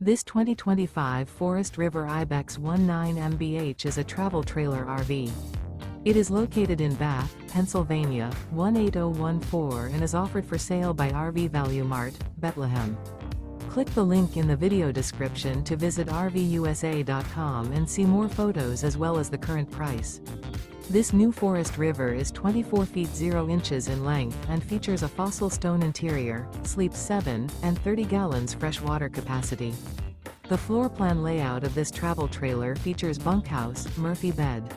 This 2025 Forest River IBEX 19 MBH is a travel trailer RV. It is located in Bath, Pennsylvania, 18014 and is offered for sale by RV Value Mart, Behtlehem. Click the link in the video description to visit RVUSA.com and see more photos as well as the current price. This new Forest River is 24 feet 0 inches in length and features a fossil stone interior, sleeps 7 and 30 gallons fresh water capacity. The floor plan layout of this travel trailer features bunkhouse, Murphy bed.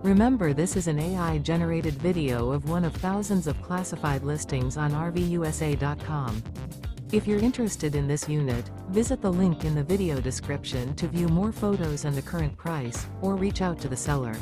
Remember, this is an AI-generated video of one of thousands of classified listings on RVUSA.com. If you're interested in this unit, visit the link in the video description to view more photos and the current price, or reach out to the seller.